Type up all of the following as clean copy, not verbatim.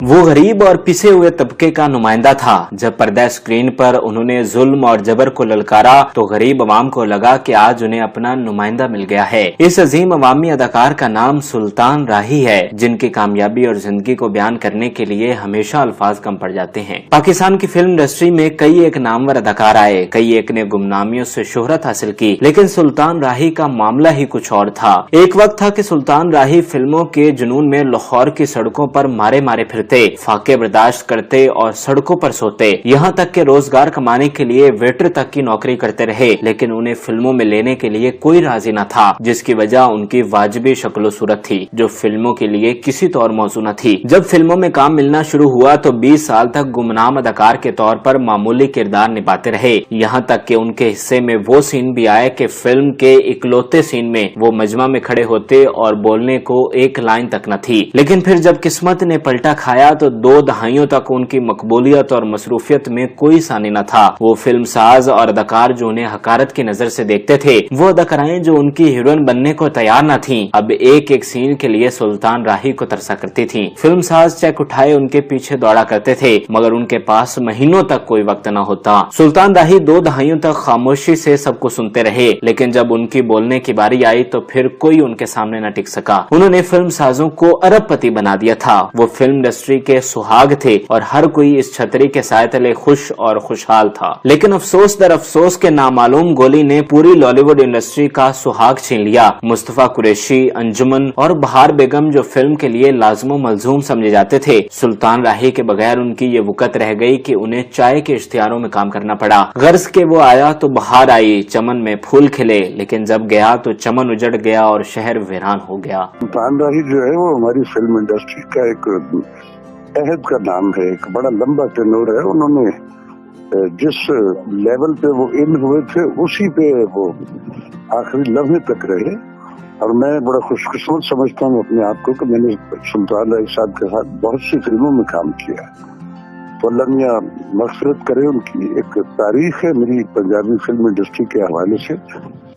वो गरीब और पिसे हुए तबके का नुमाइंदा था। जब पर्दा स्क्रीन पर उन्होंने जुल्म और जबर को ललकारा तो गरीब अवाम को लगा कि आज उन्हें अपना नुमाइंदा मिल गया है। इस अजीम अवामी अदाकार का नाम सुल्तान राही है, जिनकी कामयाबी और जिंदगी को बयान करने के लिए हमेशा अल्फाज कम पड़ जाते हैं। पाकिस्तान की फिल्म इंडस्ट्री में कई एक नामवर अदाकार आए, कई एक ने गुमनामियों से शोहरत हासिल की, लेकिन सुल्तान राही का मामला ही कुछ और था। एक वक्त था कि सुल्तान राही फिल्मों के जुनून में लाहौर की सड़कों पर मारे मारे फिरते, फाके बर्दाश्त करते और सड़कों पर सोते। यहाँ तक के रोजगार कमाने के लिए वेटर तक की नौकरी करते रहे, लेकिन उन्हें फिल्मों में लेने के लिए कोई राजी न था, जिसकी वजह उनकी वाजिबी शक्ल सूरत थी, जो फिल्मों के लिए किसी तौर मौजू न थी। जब फिल्मों में काम मिलना शुरू हुआ तो 20 साल तक गुमनाम अदाकार के तौर पर मामूली किरदार निभाते रहे। यहाँ तक कि उनके हिस्से में वो सीन भी आए कि फिल्म के इकलौते सीन में वो मजमा में खड़े होते और बोलने को एक लाइन तक न थी। लेकिन फिर जब किस्मत ने पलटा खाया तो 2 दहाइयों तक उनकी मकबूलियत और मसरूफियत में कोई सानी न था। वो फिल्म साज और अदाकार जो उन्हें हकारत की नजर से देखते थे, वो अदाकाराएं जो उनकी हीरोइन बनने को तैयार न थीं, अब एक एक सीन के लिए सुल्तान राही को तरसा करती थीं। फिल्म साज चेक उठाए उनके पीछे दौड़ा करते थे, मगर उनके पास महीनों तक कोई वक्त न होता। सुल्तान राही 2 दहाइयों तक खामोशी से सबको सुनते रहे, लेकिन जब उनकी बोलने की बारी आई तो फिर कोई उनके सामने न टिक सका। उन्होंने फिल्म साजों को अरबपति बना दिया था। वो फिल्म इंडस्ट्री के सुहाग थे और हर कोई इस छतरी के साए तले खुश और खुशहाल था। लेकिन अफसोस दर अफसोस के नामालूम गोली ने पूरी बॉलीवुड इंडस्ट्री का सुहाग छीन लिया। मुस्तफा कुरैशी, अंजुमन और बहार बेगम जो फिल्म के लिए लाजमो मलजूम समझे जाते थे, सुल्तान राही के बगैर उनकी ये वक़्त रह गई कि उन्हें चाय के इश्तिहारों में काम करना पड़ा। गर्ज के वो आया तो बहार आई, चमन में फूल खिले, लेकिन जब गया तो चमन उजड़ गया और शहर वीरान हो गया। सुल्तान राही जो है वो हमारी फिल्म इंडस्ट्री का एक अहद का नाम है, एक बड़ा लंबा टेन्योर है। उन्होंने जिस लेवल पे वो इन हुए थे उसी पे वो आखिरी लम्हे तक रहे, और मैं बड़ा खुशकिस्मत समझता हूँ अपने आप को कि मैंने सुल्तान राही साहब के साथ बहुत सी फिल्मों में काम किया है। तो अल्लाह मियां मग़फ़िरत करे, उनकी एक तारीख है मेरी पंजाबी फिल्म इंडस्ट्री के हवाले से।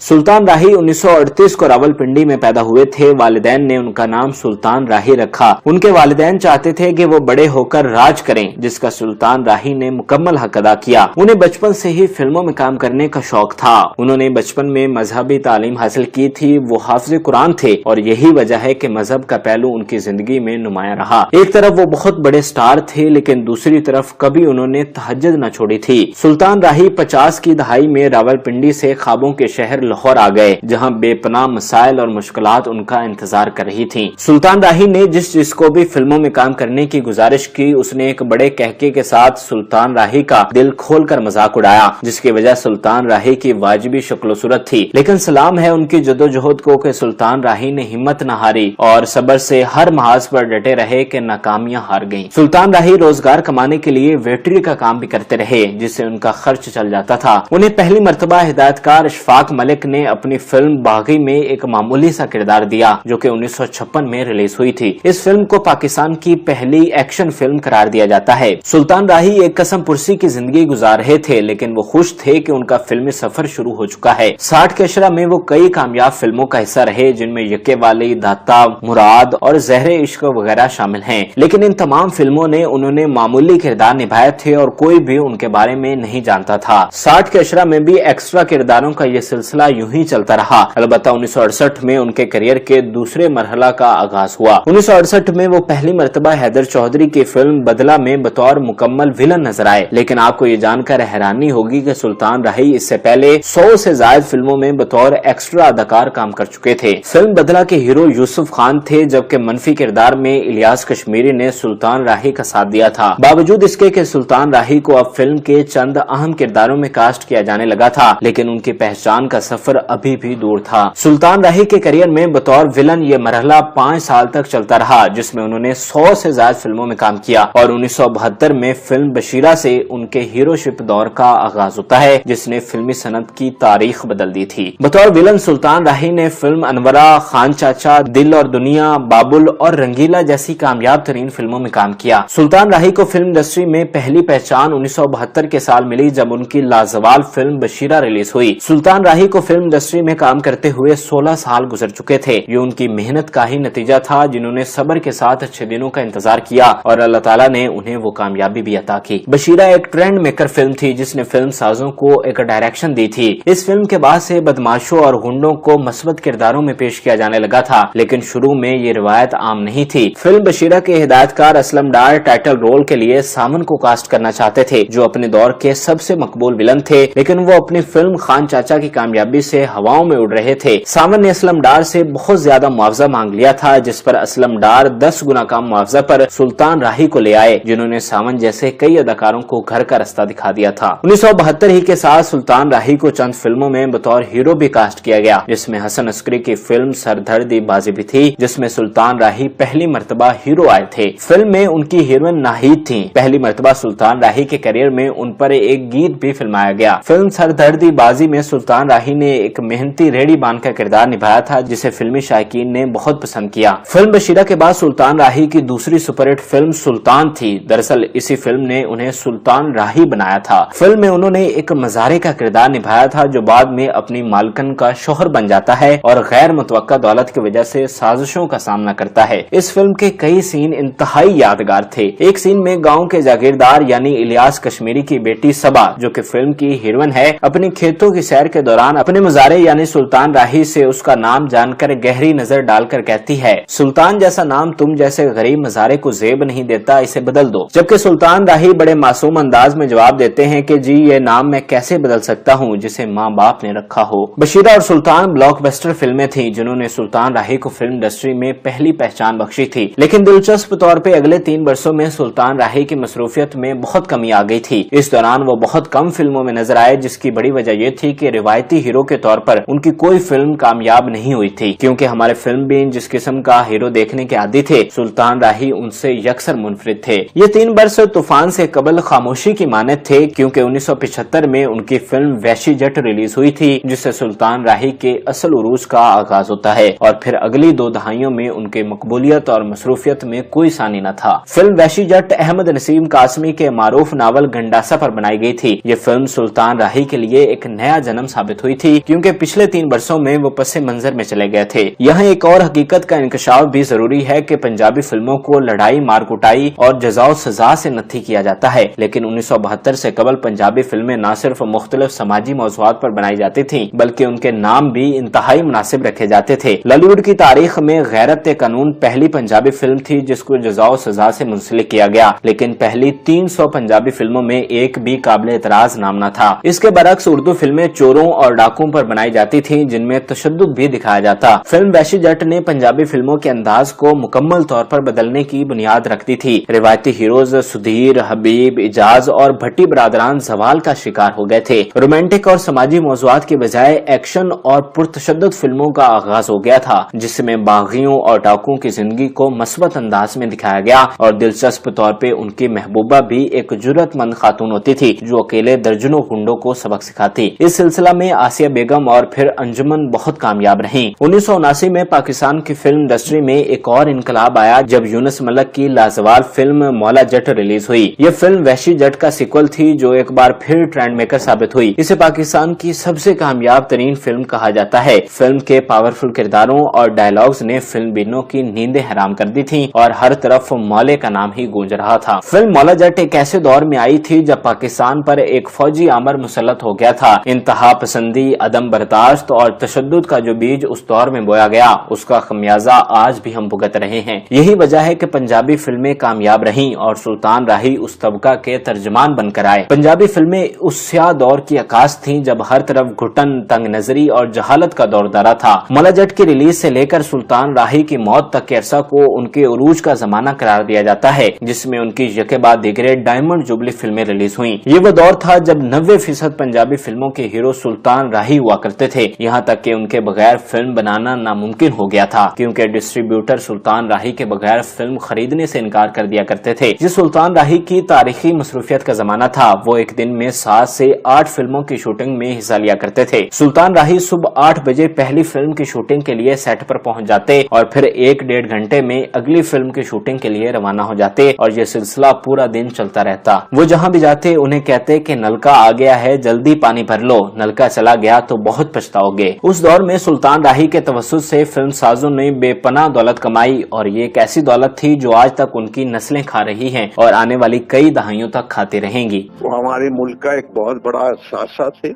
सुल्तान राही 1938 को रावलपिंडी में पैदा हुए थे। वालिदैन ने उनका नाम सुल्तान राही रखा। उनके वालिदैन चाहते थे कि वो बड़े होकर राज करें, जिसका सुल्तान राही ने मुकम्मल हक अदा किया। उन्हें बचपन से ही फिल्मों में काम करने का शौक था। उन्होंने बचपन में मजहबी तालीम हासिल की थी। वो हाफिज कुरान थे और यही वजह है कि मजहब का पहलू उनकी जिंदगी में नुमाया रहा। एक तरफ वो बहुत बड़े स्टार थे, लेकिन दूसरी तरफ कभी उन्होंने तहज्जुद न छोड़ी थी। सुल्तान राही 50 की दहाई में रावलपिंडी से ख्वाबों के शहर लाहौर आ गए, जहां बेपनाह मसाइल और मुश्किलात उनका इंतजार कर रही थीं। सुल्तान राही ने जिसको भी फिल्मों में काम करने की गुजारिश की, उसने एक बड़े कहके के साथ सुल्तान राही का दिल खोलकर मजाक उड़ाया, जिसकी वजह सुल्तान राही की वाजिबी शक्ल सूरत थी। लेकिन सलाम है उनकी जदोजहद को कि सुल्तान राही ने हिम्मत न हारी और सब्र से हर महाज पर डटे रहे कि नाकामियां हार गईं। सुल्तान राही रोजगार कमाने के लिए वेटरी का काम भी करते रहे, जिससे उनका खर्च चल जाता था। उन्हें पहली मर्तबा हिदायतकार अशफाक मलिक ने अपनी फिल्म बागी में एक मामूली सा किरदार दिया, जो कि 1956 में रिलीज हुई थी। इस फिल्म को पाकिस्तान की पहली एक्शन फिल्म करार दिया जाता है। सुल्तान राही एक कसम पुरसी की जिंदगी गुजार रहे थे, लेकिन वो खुश थे कि उनका फिल्मी सफर शुरू हो चुका है। 60 के अशरा में वो कई कामयाब फिल्मों का हिस्सा रहे, जिनमें यके वाली, दाता, मुराद और ज़हरे इश्क वगैरह शामिल हैं। लेकिन इन तमाम फिल्मों ने उन्होंने मामूली किरदार निभाए थे और कोई भी उनके बारे में नहीं जानता था। 60 के अशरा में भी एक्स्ट्रा किरदारों का ये सिलसिला यूं ही चलता रहा। अलबत्ता 1968 में उनके करियर के दूसरे मरहला का आगाज हुआ। 1968 में वो पहली मर्तबा हैदर चौधरी की फिल्म बदला में बतौर मुकम्मल विलन नजर आए। लेकिन आपको ये जानकर हैरानी होगी कि सुल्तान राही इससे पहले 100 से ज्यादा फिल्मों में बतौर एक्स्ट्रा अदाकार काम कर चुके थे। फिल्म बदला के हीरो यूसुफ खान थे, जबकि मनफी किरदार में इलियास कश्मीरी ने सुल्तान राही का साथ दिया था। बावजूद इसके कि सुल्तान राही को अब फिल्म के चंद अहम किरदारों में कास्ट किया जाने लगा था, लेकिन उनकी पहचान का सफर अभी भी दूर था। सुल्तान राही के करियर में बतौर विलन ये मरहला 5 साल तक चलता रहा, जिसमें उन्होंने 100 से ज्यादा फिल्मों में काम किया और 1972 में फिल्म बशीरा से उनके हीरोशिप दौर का आगाज होता है, जिसने फिल्मी सनत की तारीख बदल दी थी। बतौर विलन सुल्तान राही ने फिल्म अनवरा, खान चाचा, दिल और दुनिया, बाबुल और रंगीला जैसी कामयाब तरीन फिल्मों में काम किया। सुल्तान राही को फिल्म इंडस्ट्री में पहली पहचान 1972 के साल मिली, जब उनकी लाजवाब फिल्म बशीरा रिलीज हुई। सुल्तान राही को फिल्म इंडस्ट्री में काम करते हुए 16 साल गुजर चुके थे। ये उनकी मेहनत का ही नतीजा था, जिन्होंने सब्र के साथ अच्छे दिनों का इंतजार किया और अल्लाह ताला ने उन्हें वो कामयाबी भी अता की। बशीरा एक ट्रेंड मेकर फिल्म थी जिसने फिल्म साजों को एक डायरेक्शन दी थी। इस फिल्म के बाद से बदमाशों और गुंडों को मस्बत किरदारों में पेश किया जाने लगा था, लेकिन शुरू में ये रिवायत आम नहीं थी। फिल्म बशीरा के हिदायतकार असलम डार टाइटल रोल के लिए सामन को कास्ट करना चाहते थे, जो अपने दौर के सबसे मकबूल विलन थे, लेकिन वो अपनी फिल्म खान चाचा की कामयाबी से हवाओं में उड़ रहे थे। सामन ने असलम डार से बहुत ज्यादा मुआवजा मांग लिया था, जिस पर असलम डार 10 गुना कम मुआवजा पर सुल्तान राही को ले आए, जिन्होंने सामन जैसे कई अदाकारों को घर का रास्ता दिखा दिया था। 1972 ही के साथ सुल्तान राही को चंद फिल्मों में बतौर हीरो भी कास्ट किया गया, जिसमें हसन अस्करी की फिल्म सरदर्दी बाजी भी थी, जिसमें सुल्तान राही पहली मर्तबा हीरो आए थे। फिल्म में उनकी हीरोइन नाहिद थी। पहली मर्तबा सुल्तान राही के करियर में उन पर एक गीत भी फिल्माया गया। फिल्म सरदर्दी बाजी में सुल्तान राही ने एक मेहनती रेडी बान का किरदार निभाया था, जिसे फिल्मी शायकीन ने बहुत पसंद किया। फिल्म बशीरा के बाद सुल्तान राही की दूसरी सुपरहिट फिल्म सुल्तान थी। दरअसल इसी फिल्म ने उन्हें सुल्तान राही बनाया था। फिल्म में उन्होंने एक मजारे का किरदार निभाया था, जो बाद में अपनी मालकन का शोहर बन जाता है और गैर मुतवक्का दौलत की वजह से साजिशों का सामना करता है। इस फिल्म के कई सीन इंतहाई यादगार थे। एक सीन में गाँव के जागीरदार यानी इलियास कश्मीरी की बेटी सबा, जो कि फिल्म की हीरोइन है, अपनी खेतों की सैर के दौरान अपने मुजारे यानी सुल्तान राही से उसका नाम जानकर गहरी नजर डालकर कहती है, सुल्तान जैसा नाम तुम जैसे गरीब मजारे को जेब नहीं देता, इसे बदल दो। जबकि सुल्तान राही बड़े मासूम अंदाज में जवाब देते हैं कि जी ये नाम मैं कैसे बदल सकता हूँ जिसे माँ बाप ने रखा हो। बशीरा और सुल्तान ब्लॉकबस्टर फिल्में थी, जिन्होंने सुल्तान राही को फिल्म इंडस्ट्री में पहली पहचान बख्शी थी। लेकिन दिलचस्प तौर पे अगले 3 वर्षों में सुल्तान राही की मसरूफियत में बहुत कमी आ गई थी। इस दौरान वो बहुत कम फिल्मों में नजर आए, जिसकी बड़ी वजह ये थी कि रिवायती हीरो के तौर पर उनकी कोई फिल्म कामयाब नहीं हुई थी। क्योंकि हमारे फिल्म बीन जिस किस्म का हीरो देखने के आदी थे, सुल्तान राही उनसे यकसर मुनफरिद थे। ये 3 वर्ष तूफान से कबल खामोशी की मानद थे, क्योंकि 1975 में उनकी फिल्म वैशी जट रिलीज हुई थी, जिससे सुल्तान राही के असल उरूज का आगाज होता है और फिर अगली 2 दहाइयों में उनके मकबूलियत और मसरूफियत में कोई सानी न था। फिल्म वैशी जट अहमद नसीम कासमी के मारूफ नावल गंडासा पर बनाई गई थी। ये फिल्म सुल्तान राही के लिए एक नया जन्म साबित हुई थी, क्योंकि पिछले 3 वर्षों में वो पसे मंजर में चले गए थे। यहाँ एक और हकीकत का इंकशाफ भी जरूरी है कि पंजाबी फिल्मों को लड़ाई, मारकुटाई और जज़ाओ सजा से नत्थी किया जाता है, लेकिन 1972 से कबल पंजाबी फिल्में न सिर्फ मुख्तलिफ समाजी मौज़ूआत पर बनाई जाती थी, बल्कि उनके नाम भी इंतहाई मुनासिब रखे जाते थे। लॉलीवुड की तारीख में गैरत कानून पहली पंजाबी फिल्म थी जिसको जज़ाओ सजा से मुंसलिक किया गया, लेकिन पहली 300 पंजाबी फिल्मों में एक भी काबिल एतराज नाम न था। इसके बरक्स उर्दू फिल्में चोरों और डाकुओं पर बनाई जाती थी, जिनमें तशद्दुद भी दिखाया जाता। फिल्म वैशी जट ने पंजाबी फिल्मों के अंदाज को मुकम्मल तौर पर बदलने की बुनियाद रखती थी। रिवायती हीरोज सुधीर, हबीब, इजाज और भट्टी बरादरान सवाल का शिकार हो गए थे। रोमांटिक और समाजी मौज़ूआत की बजाय एक्शन और पुरतशद्दुद फिल्मों का आगाज हो गया था, जिसमें बागियों और डाकुओं की जिंदगी को मस्बत अंदाज में दिखाया गया और दिलचस्प तौर पे उनकी महबूबा भी एक जुर्रतमंद खातून होती थी, जो अकेले दर्जनों गुंडों को सबक सिखाती। इस सिलसिला में आसिया बेगम और फिर अंजुमन बहुत कामयाब रहीं। 1979 में पाकिस्तान की फिल्म इंडस्ट्री में एक और इनकलाब आया, जब यूनुस मलिक की लाजवाब फिल्म मौला जट रिलीज हुई। यह फिल्म वैशी जट का सीक्वल थी, जो एक बार फिर ट्रेंड मेकर साबित हुई। इसे पाकिस्तान की सबसे कामयाब तरीन फिल्म कहा जाता है। फिल्म के पावरफुल किरदारों और डायलॉग्स ने फिल्म बीनों की नींदें हराम कर दी थी और हर तरफ मौले का नाम ही गूंज रहा था। फिल्म मौला जट एक ऐसे दौर में आई थी जब पाकिस्तान पर एक फौजी आमर मुसल्लत हो गया था। इंतहा पसंदी, अदम बर्दाश्त और तशद्दुद का जो बीज उस दौर में बोया गया, उसका खमियाजा आज भी हम भुगत रहे हैं। यही वजह है कि पंजाबी फिल्में कामयाब रहीं और सुल्तान राही उस तबका के तर्जमान बनकर आए। पंजाबी फिल्में उस स्याह दौर की आकाश थीं जब हर तरफ घुटन, तंग नजरी और जहालत का दौर दरा था। मौला जट की रिलीज से लेकर सुल्तान राही की मौत तक के अरसा को उनके उरूज का जमाना करार दिया जाता है, जिसमें उनकी यके बाद दिगरे डायमंड जुबली फिल्में रिलीज हुई। ये वो दौर था जब 90% पंजाबी फिल्मों के हीरो सुल्तान राही हुआ करते थे। यहाँ तक कि उनके बगैर फिल्म बनाना नामुमकिन हो गया था, क्योंकि डिस्ट्रीब्यूटर सुल्तान राही के बगैर फिल्म खरीदने से इनकार कर दिया करते थे। जिस सुल्तान राही की तारीखी मसरूफियत का जमाना था, वो एक दिन में 7 से 8 फिल्मों की शूटिंग में हिस्सा लिया करते थे। सुल्तान राही सुबह 8 बजे पहली फिल्म की शूटिंग के लिए सेट पर पहुंच जाते और फिर 1-1.5 घंटे में अगली फिल्म की शूटिंग के लिए रवाना हो जाते और ये सिलसिला पूरा दिन चलता रहता। वो जहां भी जाते उन्हें कहते कि नलका आ गया है, जल्दी पानी भर लो। नलका चला गया गया तो बहुत पछताओगे। उस दौर में सुल्तान राही के तवस्सुत से फिल्म साजों ने बेपनाह दौलत कमाई और ये एक ऐसी दौलत थी जो आज तक उनकी नस्लें खा रही हैं और आने वाली कई दहाइयों तक खाती रहेंगी। वो हमारे मुल्क का एक बहुत बड़ा सासा थे,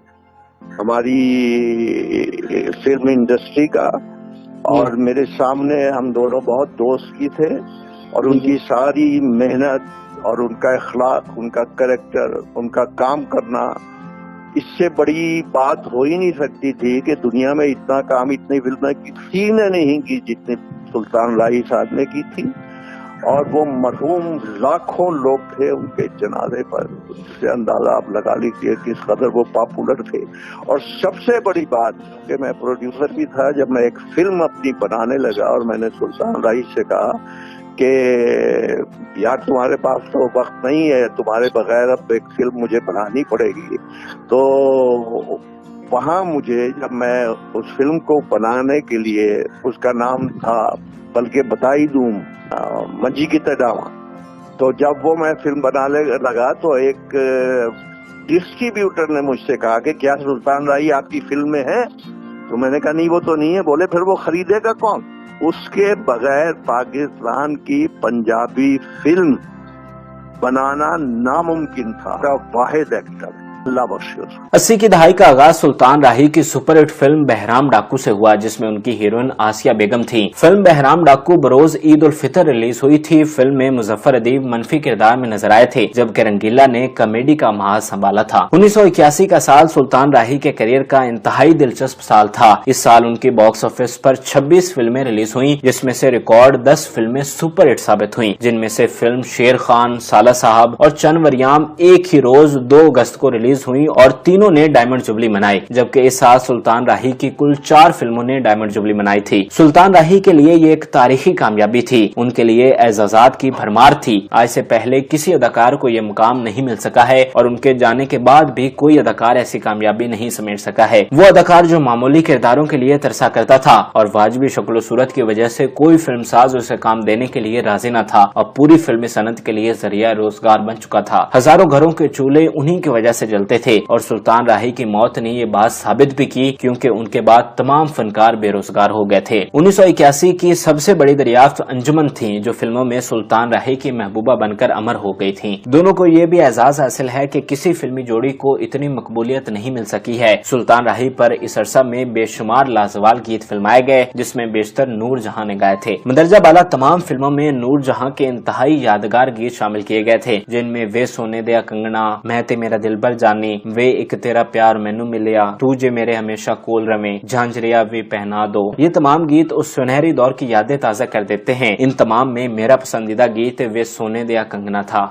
हमारी फिल्म इंडस्ट्री का, और मेरे सामने हम दोनों बहुत दोस्त की थे और उनकी सारी मेहनत और उनका इखलाक, उनका कैरेक्टर, उनका काम करना, इससे बड़ी बात हो ही नहीं सकती थी कि दुनिया में इतना काम, इतनी फिल्में किसी ने नहीं की जितनी सुल्तान राही साहब ने की थी। और वो मरहूम लाखों लोग थे उनके जनाजे पर, उससे अंदाजा आप लगा लीजिए किस कदर वो पॉपुलर थे। और सबसे बड़ी बात कि मैं प्रोड्यूसर भी था, जब मैं एक फिल्म अपनी बनाने लगा और मैंने सुल्तान राही से कहा कि यार तुम्हारे पास तो वक्त नहीं है, तुम्हारे बगैर अब एक फिल्म मुझे बनानी पड़ेगी, तो वहाँ मुझे, जब मैं उस फिल्म को बनाने के लिए, उसका नाम था, बल्कि बता ही दूं, मंजी की तडावा, तो जब वो मैं फिल्म बनाने लगा तो एक डिस्ट्रीब्यूटर ने मुझसे कहा कि क्या सुल्तान राही आपकी फिल्म में है? तो मैंने कहा नहीं, वो तो नहीं है। बोले फिर वो खरीदेगा कौन? उसके बगैर पाकिस्तान की पंजाबी फिल्म बनाना नामुमकिन था। वाहिद एक्टर, अल्लाह बख्शे उसको। 80 की दहाई का आगाज सुल्तान राही की सुपरहिट फिल्म बहराम डाकू से हुआ, जिसमें उनकी हीरोइन आसिया बेगम थी। फिल्म बहराम डाकू बरोज ईद उल फितर रिलीज हुई थी। फिल्म में मुजफ्फर अदीब मनफी किरदार में नजर आए थे, जबकि रंगीला ने कॉमेडी का महाज संभाला था। 1981 का साल सुल्तान राही के करियर का इंतहाई दिलचस्प साल था। इस साल उनकी बॉक्स ऑफिस पर 26 फिल्में रिलीज हुई, जिसमें से रिकॉर्ड 10 फिल्में सुपरहिट साबित हुई, जिनमें से फिल्म शेर खान, साला साहब और चन वरियाम एक ही रोज 2 अगस्त को रिलीज हुई और तीनों ने डायमंड जुबली मनाई, जबकि इस साल सुल्तान राही की कुल 4 फिल्मों ने डायमंड जुबली मनाई थी। सुल्तान राही के लिए ये एक तारीखी कामयाबी थी। उनके लिए एजाजात की भरमार थी। आज से पहले किसी अदाकार को यह मुकाम नहीं मिल सका है और उनके जाने के बाद भी कोई अदाकार ऐसी कामयाबी नहीं समेट सका है। वो अदाकार जो मामूली किरदारों के लिए तरसा करता था और वाजिबी शक्ल सूरत की वजह से कोई फिल्मसाज उसे काम देने के लिए राजी न था और पूरी फिल्मी सनत के लिए जरिया रोजगार बन चुका था। हजारों घरों के चूल्हे उन्हीं की वजह से जलते थे और सुल्तान राही की मौत ने ये बात साबित भी की, क्योंकि उनके बाद तमाम फनकार बेरोजगार हो गए थे। 1981 की सबसे बड़ी दरियाफ्त अंजुमन थी, जो फिल्मों में सुल्तान राही की महबूबा बनकर अमर हो गई थी। दोनों को ये भी एजाज हासिल है कि किसी फिल्मी जोड़ी को इतनी मकबूलियत नहीं मिल सकी है। सुल्तान राही पर इस अरसा में बेशुमार लाजवाल गीत फिल्माए गए, जिसमें बेशतर नूर जहां ने गाए थे। मदरजा बाला तमाम फिल्मों में नूर जहां के इंतहाई यादगार गीत शामिल किए गए थे, जिनमें वे सोने दिया कंगना, मैं ते मेरा दिलबर जानी, वे एक तेरा प्यार मैनू मिलिया, तू जे मेरे हमेशा कोल रवे, झांझरिया भी पहना दो। ये तमाम गीत उस सुनहरी दौर की यादें ताजा कर देते हैं। इन तमाम में मेरा पसंदीदा गीत वे सोने दिया कंगना था।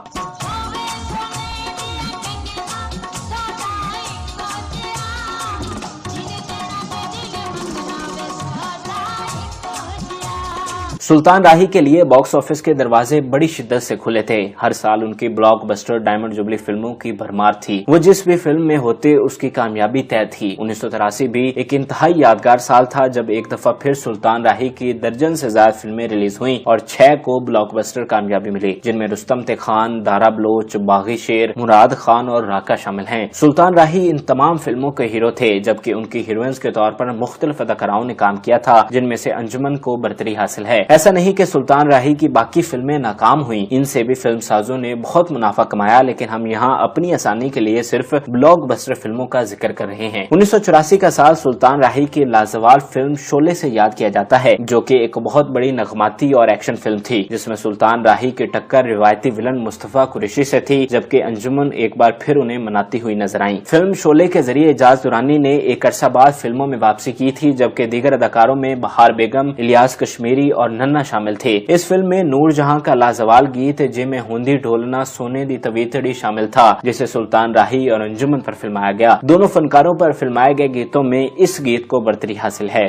सुल्तान राही के लिए बॉक्स ऑफिस के दरवाजे बड़ी शिद्दत से खुले थे। हर साल उनकी ब्लॉकबस्टर डायमंड जुबली फिल्मों की भरमार थी। वो जिस भी फिल्म में होते उसकी कामयाबी तय थी। 1983 भी एक इंतहाई यादगार साल था, जब एक दफा फिर सुल्तान राही की दर्जन से ज्यादा फिल्में रिलीज हुई और 6 को ब्लॉकबस्टर कामयाबी मिली, जिनमें रुस्तम ते खान, दारा बलोच, बागी शेर, मुराद खान और राका शामिल हैं। सुल्तान राही इन तमाम फिल्मों के हीरो थे, जबकि उनकी हीरोइंस के तौर पर मुख्तलिफ अदाकाराओं ने काम किया था, जिनमें से अंजुमन को बरतरी हासिल है। ऐसा नहीं कि सुल्तान राही की बाकी फिल्में नाकाम हुई, इनसे भी फिल्म साजों ने बहुत मुनाफा कमाया, लेकिन हम यहाँ अपनी आसानी के लिए सिर्फ ब्लॉकबस्टर फिल्मों का जिक्र कर रहे हैं। 1984 का साल सुल्तान राही की लाजवाब फिल्म शोले से याद किया जाता है, जो कि एक बहुत बड़ी नगमाती और एक्शन फिल्म थी, जिसमें सुल्तान राही की टक्कर रिवायती विलन मुस्तफा कुरैशी से थी, जबकि अंजुमन एक बार फिर उन्हें मनाती हुई नजर आई। फिल्म शोले के जरिए एजाज दुरानी ने एक अरसा बाद फिल्मों में वापसी की थी, जबकि दीगर अदाकारों में बहार बेगम, इलियास कश्मीरी और नन्ना शामिल थे। इस फिल्म में नूर जहां का लाजवाल गीत जे में हुंदी ढोलना सोने दी तवीतड़ी शामिल था, जिसे सुल्तान राही और अंजुमन पर फिल्माया गया। दोनों फनकारों पर फिल्माए गए गीतों में इस गीत को बरतरी हासिल है।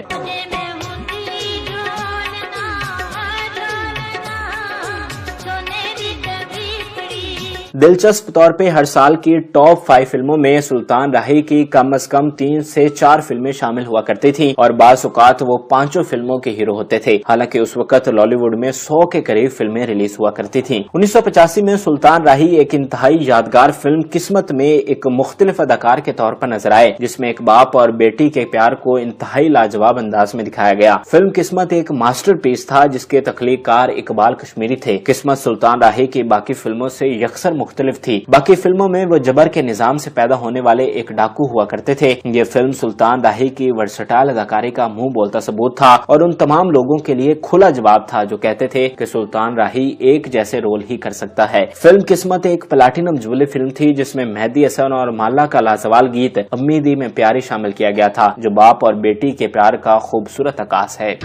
दिलचस्प तौर पे हर साल की टॉप 5 फिल्मों में सुल्तान राही की कम से कम 3 से 4 फिल्में शामिल हुआ करती थी और बाज़ औक़ात वो 5 फिल्मों के हीरो होते थे। हालांकि उस वक्त लॉलीवुड में 100 के करीब फिल्में रिलीज हुआ करती थी। 1985 में सुल्तान राही एक इंतहाई यादगार फिल्म किस्मत में एक मुख्तलिफ अदाकार के तौर पर नजर आए, जिसमें एक बाप और बेटी के प्यार को इंतहाई लाजवाब अंदाज में दिखाया गया। फिल्म किस्मत एक मास्टरपीस था जिसके तख्लीककार इकबाल कश्मीरी थे। किस्मत सुल्तान राही की बाकी फिल्मों से यकसर मुख्तलिफ थी। बाकी फिल्मों में वो जबर के निजाम से पैदा होने वाले एक डाकू हुआ करते थे। ये फिल्म सुल्तान राही की वर्सटाइल अदाकारी का मुंह बोलता सबूत था और उन तमाम लोगों के लिए खुला जवाब था जो कहते थे कि सुल्तान राही एक जैसे रोल ही कर सकता है। फिल्म किस्मत एक प्लैटिनम जुबली फिल्म थी जिसमें मेहदी हसन और माला का लाजवाब गीत अम्मी दी में प्यारी शामिल किया गया था, जो बाप और बेटी के प्यार का खूबसूरत अक्कास है।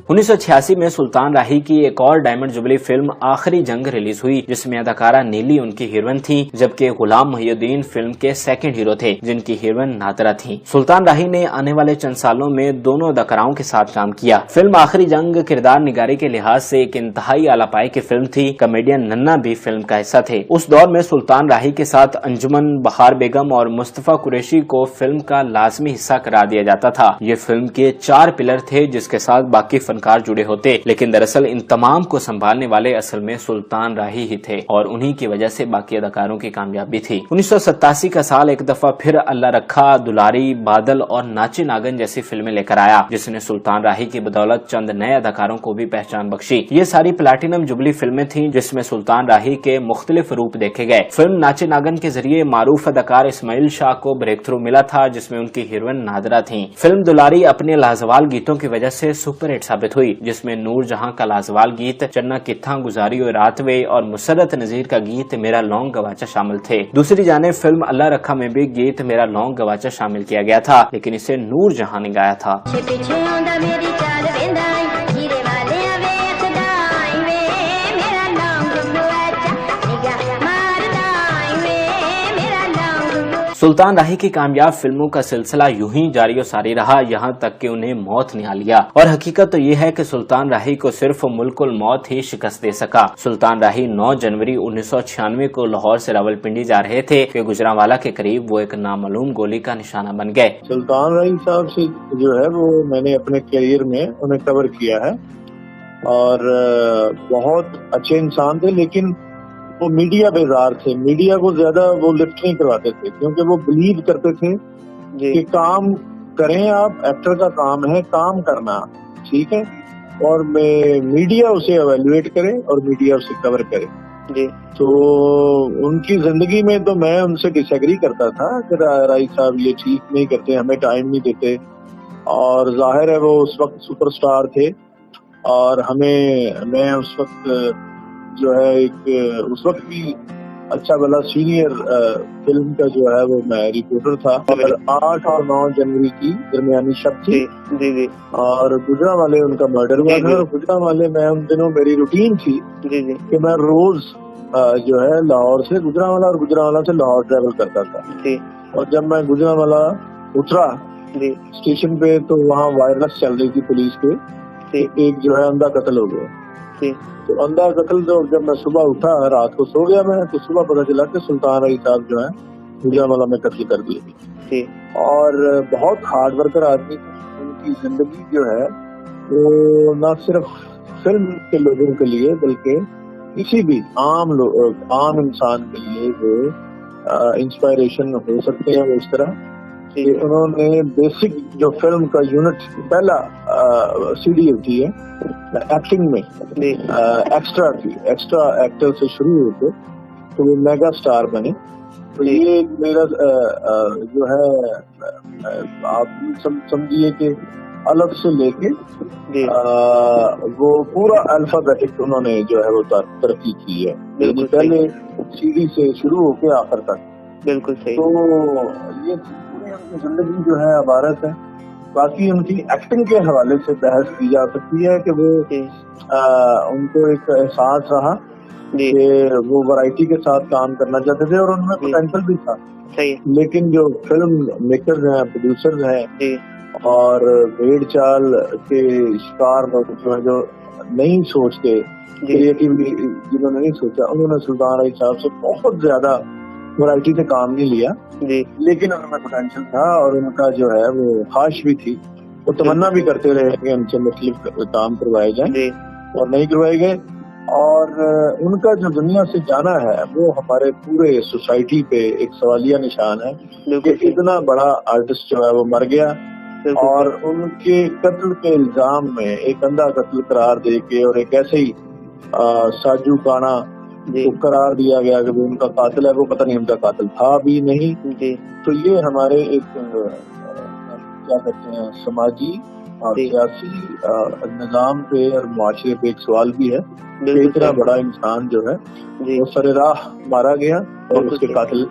1986 में सुल्तान राही की एक और डायमंड जुबली फिल्म आखिरी जंग रिलीज हुई, जिसमें अदाकारा नीली उनकी हीरोइन थी, जबकि गुलाम मुहिउद्दीन फिल्म के सेकंड हीरो थे, जिनकी हीरोइन नादरा थी। सुल्तान राही ने आने वाले चंद सालों में दोनों अदाकाराओं के साथ काम किया। फिल्म आखिरी जंग किरदार निगारी के लिहाज से एक इंतहाई आला पाए की फिल्म थी। कॉमेडियन नन्ना भी फिल्म का हिस्सा थे। उस दौर में सुल्तान राही के साथ अंजुमन, बहार बेगम और मुस्तफा कुरैशी को फिल्म का लाजमी हिस्सा करार दिया जाता था। ये फिल्म के 4 पिलर थे जिसके साथ बाकी फनकार जुड़े होते, लेकिन दरअसल इन तमाम को संभालने वाले असल में सुल्तान राही ही थे और उन्हीं की वजह से बाकी अदाकारों की कामयाबी थी। 1987 का साल एक दफा फिर अल्लाह रखा, दुलारी, बादल और नाचे नागन जैसी फिल्में लेकर आया, जिसने सुल्तान राही की बदौलत चंद नए अदाकारों को भी पहचान बख्शी। ये सारी प्लैटिनम जुबली फिल्में थीं जिसमें सुल्तान राही के मुख्तलिफ रूप देखे गए। फिल्म नाचे नागन के जरिए मारूफ अदाकार इस्माइल शाह को ब्रेक थ्रू मिला था, जिसमें उनकी हीरोइन नादरा थी। फिल्म दुलारी अपने लाजवाब गीतों की वजह से सुपरहिट साबित हुई, जिसमें नूर जहां का लाजवाब गीत चन्ना कित्था गुजारी और रातवे और मुसरत नजीर का गीत मेरा लौंग गवाचा शामिल थे। दूसरी जाने फिल्म अल्लाह रखा में भी गीत मेरा लौंग गवाचा शामिल किया गया था, लेकिन इसे नूर जहां ने गाया था। सुल्तान राही की कामयाब फिल्मों का सिलसिला यूं ही जारी और सारी रहा, यहाँ तक कि उन्हें मौत निहा लिया। और हकीकत तो ये है कि सुल्तान राही को सिर्फ मुल्कुल मौत ही शिकस्त दे सका। सुल्तान राही 9 जनवरी 1996 को लाहौर से रावलपिंडी जा रहे थे कि गुजरांवाला के करीब वो एक नामालूम गोली का निशाना बन गए। सुल्तान राही साहब से जो है वो मैंने अपने करियर में उन्हें कवर किया है और बहुत अच्छे इंसान थे, लेकिन वो मीडिया बेजार थे। मीडिया को ज्यादा वो लिफ्ट नहीं करवाते थे क्योंकि वो बिलीव करते थे कि काम करें, आप एक्टर का काम है काम करना, ठीक है, और मीडिया उसे एवेल्युएट करे और मीडिया उसे कवर करे जी। तो उनकी जिंदगी में तो मैं उनसे डिसएग्री करता था कि राही साहब ये ठीक नहीं करते, हमें टाइम नहीं देते, और जाहिर है वो उस वक्त सुपरस्टार थे और मैं उस वक्त जो है एक उस वक्त भी अच्छा भला सीनियर फिल्म का जो है वो मैं रिपोर्टर था। और 8 और 9 जनवरी की दरमियानी शब थी जी और गुजरांवाले उनका मर्डर हुआ था। और गुजरांवाले में उन दिनों मेरी रूटीन थी कि मैं रोज जो है लाहौर से गुजरांवाला और गुजरांवाला से लाहौर ट्रेवल करता था। और जब मैं गुजरांवाला उतरा स्टेशन पे तो वहाँ वायरलेस चल रही थी पुलिस के, एक जो है अंधा कत्ल हो गया। तो अंधा कत्ल जब मैं सुबह उठा, रात को सो गया मैं, तो सुबह पता चला कि सुल्तान राही साहब जो है गुजरांवाला में कत्ल कर दिए। और बहुत हार्ड वर्कर आदमी, उनकी जिंदगी जो है वो न सिर्फ फिल्म के लोगों के लिए बल्कि किसी भी आम इंसान के लिए वो इंस्पायरेशन हो सकते हैं। वो इस तरह उन्होंने बेसिक जो फिल्म का यूनिट पहला सीडी होती है एक्टिंग में एक्स्ट्रा एक्टर से शुरू होते तो वो मेगा स्टार बने। तो ये मेरा जो है आप समझिए कि अलग से लेके वो पूरा अल्फाबेटिक उन्होंने जो है वो तरक्की की है, पहले सीडी से शुरू होके आखिर तक। बिल्कुल सही। तो ये जिंदगी जो है अबारत है। बाकी उनकी एक्टिंग के हवाले से बहस की जा सकती है कि वो उनको एक एहसास रहा कि वो वैरायटी के साथ काम करना चाहते थे और उनमें पोटेंशियल भी था। सही। लेकिन जो फिल्म मेकर्स हैं, प्रोड्यूसर्स हैं, اور بھیڑ چال کے شکار جو نہیں سوچتے، کریٹیولی جنہوں نے نہیں سوچا، انہوں نے سلطان راہی صاحب سے بہت زیادہ ورائٹی سے کام نہیں لیا، لیکن ان میں پوٹینشیل تھا اور ان کا جو ہے وہ خواہش بھی تھی، وہ تمنا بھی کرتے رہے کہ ان سے مختلف کام کروائے جائیں اور نہیں کروائے گئے. اور ان کا جو دنیا سے جانا ہے وہ ہمارے پورے سوسائٹی پہ ایک سوالیہ نشان ہے کہ اتنا بڑا آرٹسٹ جو ہے وہ مر گیا، اور ان کے قتل کے الزام میں ایک اندھا قتل قرار دے کے اور ایک ایسے ہی ساجو کانا کو قرار دیا گیا کہ وہ ان کا قاتل ہے، وہ پتہ نہیں ان کا قاتل تھا بھی نہیں. تو یہ ہمارے ایک کیا کہتے ہیں سماجی اور سیاسی نظام پہ اور معاشرے پہ ایک سوال بھی ہے کہ اتنا بڑا انسان جو ہے وہ سر راہ مارا گیا اور اس کے قاتل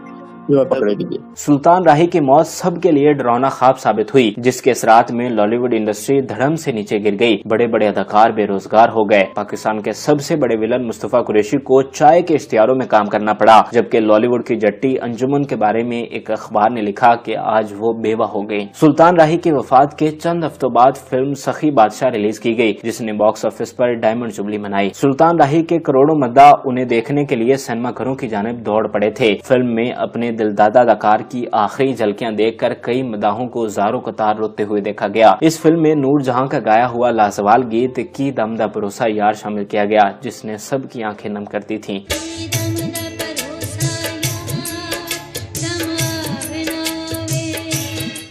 پکڑے گئے. سلطان راہی کی موت سب کے لیے ڈراؤنا خواب ثابت ہوئی، جس کے اثرات میں لالی ووڈ انڈسٹری دھڑم سے نیچے گر گئی. بڑے بڑے اداکار بے روزگار ہو گئے. پاکستان کے سب سے بڑے ولن مصطفیٰ قریشی کو چائے کے اشتہاروں میں کام کرنا پڑا، جبکہ لالی ووڈ کی جٹی انجمن کے بارے میں ایک اخبار نے لکھا کہ آج وہ بیوہ ہو گئی. سلطان راہی کی وفات کے چند ہفتوں بعد فلم سخی بادشاہ ریلیز کی گئی، جس نے باکس آفس پر ڈائمنڈ جبلی منائی. سلطان راہی کے کروڑوں مداح انہیں دیکھنے کے لیے سینما گھروں کی جانب دوڑ پڑے تھے. فلم میں اپنے دلدادہ اداکار کی آخری جھلکیاں دیکھ کر کئی مداحوں کو زاروں قطار روتے ہوئے دیکھا گیا. اس فلم میں نور جہاں کا گایا ہوا لازوال گیت کی دم دا بھروسہ یار شامل کیا گیا، جس نے سب کی آنکھیں نم کر دی تھیں.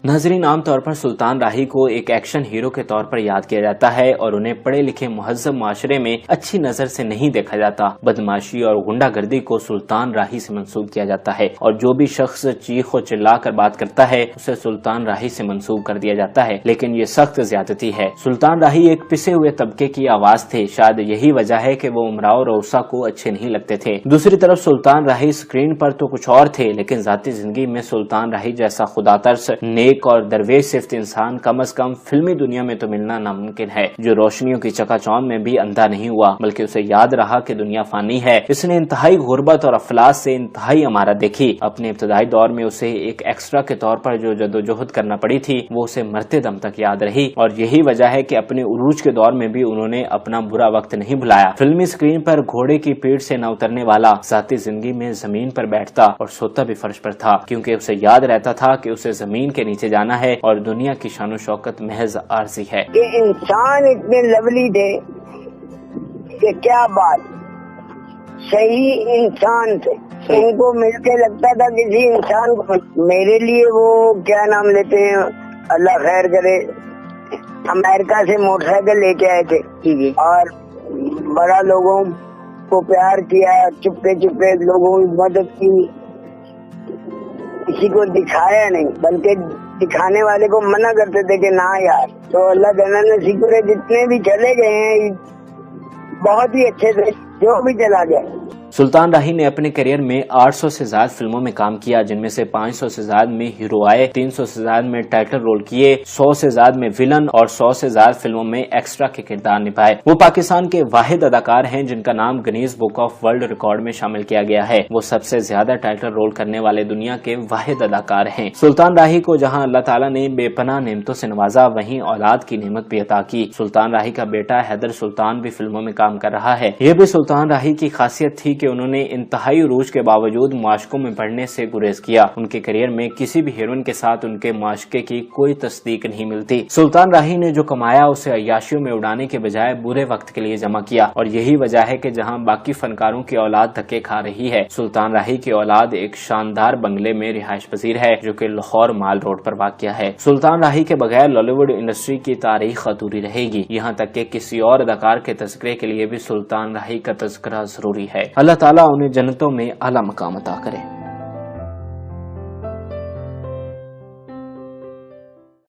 ناظرین، عام طور پر سلطان راہی کو ایک ایکشن ہیرو کے طور پر یاد کیا جاتا ہے اور انہیں پڑھے لکھے مہذب معاشرے میں اچھی نظر سے نہیں دیکھا جاتا. بدماشی اور غنڈہ گردی کو سلطان راہی سے منسوب کیا جاتا ہے، اور جو بھی شخص چیخ و چلا کر بات کرتا ہے اسے سلطان راہی سے منسوب کر دیا جاتا ہے. لیکن یہ سخت زیادتی ہے. سلطان راہی ایک پسے ہوئے طبقے کی آواز تھے. شاید یہی وجہ ہے کہ وہ امراؤ روسا کو اچھے نہیں لگتے تھے. دوسری طرف سلطان راہی اسکرین پر تو کچھ اور تھے، لیکن ذاتی زندگی میں سلطان راہی جیسا خدا ترس، نیک اور درویش صفت انسان کم از کم فلمی دنیا میں تو ملنا ناممکن ہے، جو روشنیوں کی چکا چوند میں بھی اندھا نہیں ہوا، بلکہ اسے یاد رہا کہ دنیا فانی ہے. اس نے انتہائی غربت اور افلاس سے انتہائی امارت دیکھی. اپنے ابتدائی دور میں اسے ایک ایکسٹرا کے طور پر جو جدوجہد کرنا پڑی تھی وہ اسے مرتے دم تک یاد رہی، اور یہی وجہ ہے کہ اپنے عروج کے دور میں بھی انہوں نے اپنا برا وقت نہیں بھلایا. فلمی اسکرین پر گھوڑے کی پیٹھ سے نہ اترنے والا ذاتی زندگی میں زمین پر بیٹھتا اور سوتا بھی فرش پر تھا، کیونکہ اسے یاد رہتا تھا کہ اسے زمین کے نیچے جانا ہے اور دنیا کی شان و شوکت محض عارضی ہے. کہ انسان اتنے لولی تھے کہ کیا بات، صحیح انسان تھے. ان کو مل کے لگتا تھا کسی انسان کو. میرے لیے وہ کیا نام لیتے ہیں، اللہ خیر کرے، امریکہ سے موٹر سائیکل لے کے آئے تھے اور بڑا لوگوں کو پیار کیا، چپے چپے لوگوں کی مدد کی. کسی کو دکھایا نہیں، بلکہ دکھانے والے کو منع کرتے تھے کہ نہ یار. تو اللہ تعالیٰ نے شکر ہے جتنے بھی چلے گئے ہیں بہت ہی اچھے سے، جو بھی چلا گیا. سلطان راہی نے اپنے کیریئر میں 800 سے زائد فلموں میں کام کیا، جن میں سے 500 سے زائد میں ہیرو آئے، 300 سے زائد میں ٹائٹل رول کیے، 100 سے زائد میں ولن اور 100 سے زائد فلموں میں ایکسٹرا کے کردار نبھائے. وہ پاکستان کے واحد اداکار ہیں جن کا نام Guinness book of world record میں شامل کیا گیا ہے. وہ سب سے زیادہ ٹائٹل رول کرنے والے دنیا کے واحد اداکار ہیں. سلطان راہی کو جہاں اللہ تعالیٰ نے بے پناہ نعمتوں سے نوازا، وہیں اولاد کی نعمت بھی عطا کی. سلطان راہی کا بیٹا حیدر سلطان بھی فلموں میں کام کر رہا ہے. یہ بھی سلطان راہی کی خاصیت تھی کہ انہوں نے انتہائی عروج کے باوجود معاشقوں میں پڑھنے سے گریز کیا. ان کے کیریئر میں کسی بھی ہیروئن کے ساتھ ان کے معاشقے کی کوئی تصدیق نہیں ملتی. سلطان راہی نے جو کمایا اسے عیاشیوں میں اڑانے کے بجائے برے وقت کے لیے جمع کیا، اور یہی وجہ ہے کہ جہاں باقی فنکاروں کی اولاد دھکے کھا رہی ہے، سلطان راہی کی اولاد ایک شاندار بنگلے میں رہائش پذیر ہے جو کہ لاہور مال روڈ پر واقع ہے. سلطان راہی کے بغیر لالی ووڈ انڈسٹری کی تاریخ ادھوری رہے گی، یہاں تک کہ کسی اور اداکار کے تذکرے کے لیے بھی سلطان راہی کا تذکرہ ضروری ہے. اللہ تعالیٰ انہیں جنتوں میں اعلیٰ مقام عطا کرے.